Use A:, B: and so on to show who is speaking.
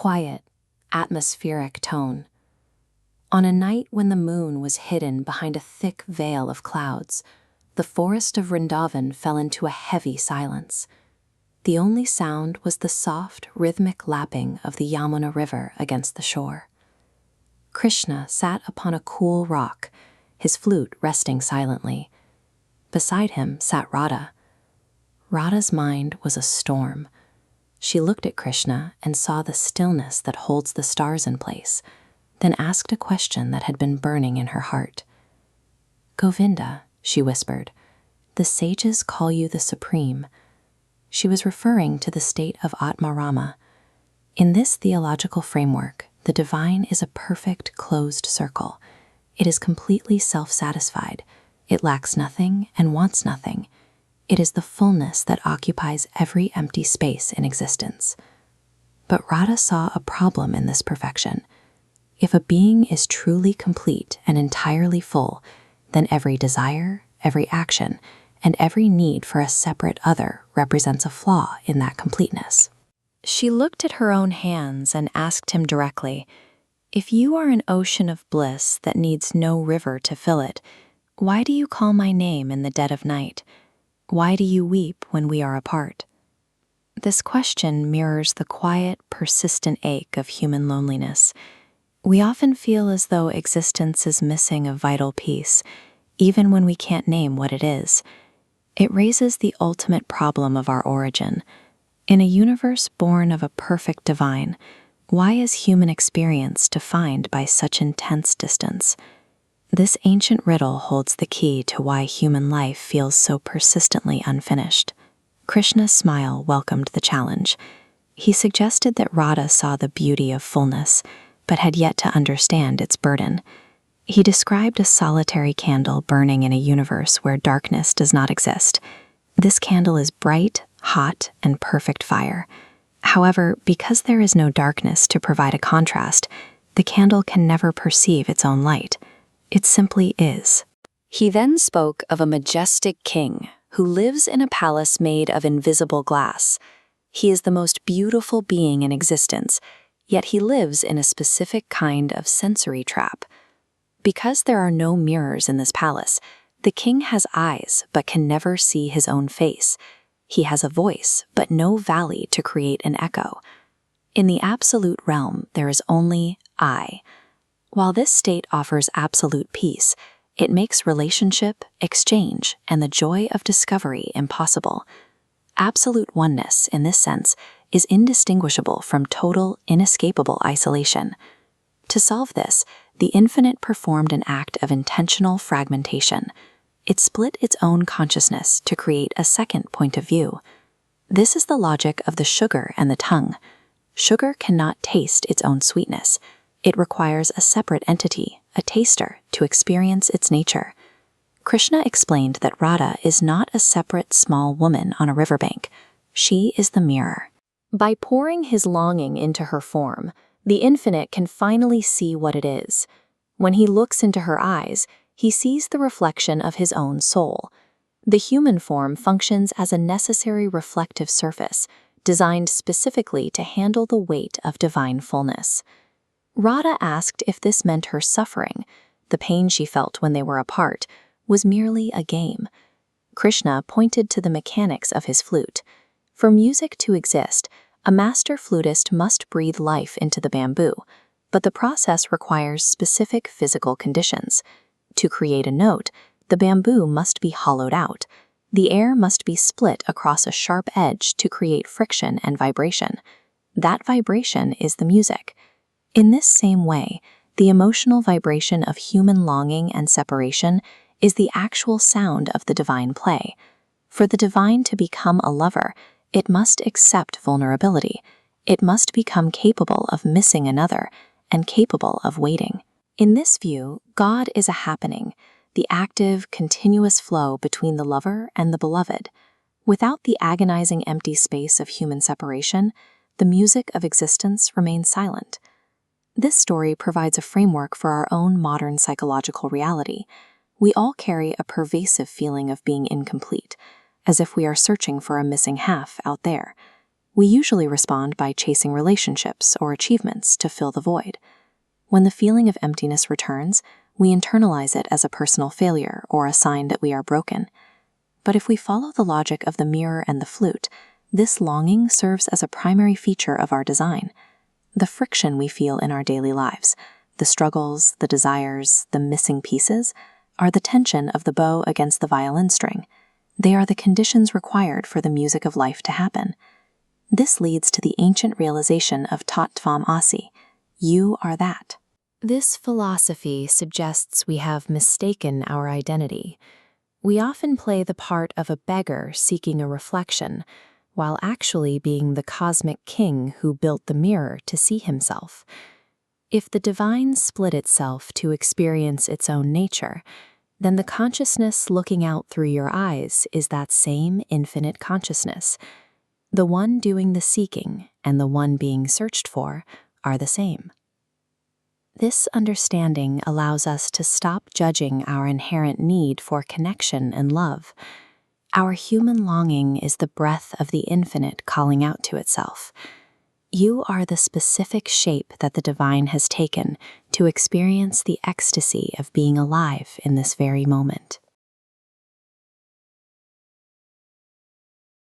A: quiet, atmospheric tone. On a night when the moon was hidden behind a thick veil of clouds, the forest of Vrindavan fell into a heavy silence. The only sound was the soft, rhythmic lapping of the Yamuna River against the shore. Krishna sat upon a cool rock, his flute resting silently. Beside him sat Radha. Radha's mind was a storm. She looked at Krishna and saw the stillness that holds the stars in place, then asked a question that had been burning in her heart. "Govinda," she whispered, "the sages call you the Supreme." She was referring to the state of Atmarama. In this theological framework, the divine is a perfect closed circle. It is completely self-satisfied. It lacks nothing and wants nothing. It is the fullness that occupies every empty space in existence. But Radha saw a problem in this perfection. If a being is truly complete and entirely full, then every desire, every action, and every need for a separate other represents a flaw in that completeness. She looked at her own hands and asked him directly, "If you are an ocean of bliss that needs no river to fill it, why do you call my name in the dead of night? Why do you weep when we are apart?" This question mirrors the quiet, persistent ache of human loneliness. We often feel as though existence is missing a vital piece, even when we can't name what it is. It raises the ultimate problem of our origin. In a universe born of a perfect divine, why is human experience defined by such intense distance? This ancient riddle holds the key to why human life feels so persistently unfinished. Krishna's smile welcomed the challenge. He suggested that Radha saw the beauty of fullness, but had yet to understand its burden. He described a solitary candle burning in a universe where darkness does not exist. This candle is bright, hot, and perfect fire. However, because there is no darkness to provide a contrast, the candle can never perceive its own light. It simply is. He then spoke of a majestic king who lives in a palace made of invisible glass. He is the most beautiful being in existence, yet he lives in a specific kind of sensory trap. Because there are no mirrors in this palace, the king has eyes but can never see his own face. He has a voice but no valley to create an echo. In the absolute realm, there is only I. While this state offers absolute peace, it makes relationship, exchange, and the joy of discovery impossible. Absolute oneness, in this sense, is indistinguishable from total, inescapable isolation. To solve this, the infinite performed an act of intentional fragmentation. It split its own consciousness to create a second point of view. This is the logic of the sugar and the tongue. Sugar cannot taste its own sweetness. It requires a separate entity, a taster, to experience its nature. Krishna explained that Radha is not a separate small woman on a riverbank. She is the mirror. By pouring his longing into her form, the infinite can finally see what it is. When he looks into her eyes, he sees the reflection of his own soul. The human form functions as a necessary reflective surface, designed specifically to handle the weight of divine fullness. Radha asked if this meant her suffering, the pain she felt when they were apart, was merely a game. Krishna pointed to the mechanics of his flute. For music to exist, a master flutist must breathe life into the bamboo, but the process requires specific physical conditions. To create a note, the bamboo must be hollowed out. The air must be split across a sharp edge to create friction and vibration. That vibration is the music. In this same way, the emotional vibration of human longing and separation is the actual sound of the divine play. For the divine to become a lover, it must accept vulnerability. It must become capable of missing another and capable of waiting. In this view, God is a happening, the active, continuous flow between the lover and the beloved. Without the agonizing empty space of human separation, the music of existence remains silent. This story provides a framework for our own modern psychological reality. We all carry a pervasive feeling of being incomplete, as if we are searching for a missing half out there. We usually respond by chasing relationships or achievements to fill the void. When the feeling of emptiness returns, we internalize it as a personal failure or a sign that we are broken. But if we follow the logic of the mirror and the flute, this longing serves as a primary feature of our design. The friction we feel in our daily lives, the struggles, the desires, the missing pieces, are the tension of the bow against the violin string. They are the conditions required for the music of life to happen. This leads to the ancient realization of Tat Tvam Asi. You are that. This philosophy suggests we have mistaken our identity. We often play the part of a beggar seeking a reflection, while actually being the cosmic king who built the mirror to see himself. If the divine split itself to experience its own nature, then the consciousness looking out through your eyes is that same infinite consciousness. The one doing the seeking and the one being searched for are the same. This understanding allows us to stop judging our inherent need for connection and love. Our human longing is the breath of the infinite calling out to itself. You are the specific shape that the divine has taken to experience the ecstasy of being alive in this very moment.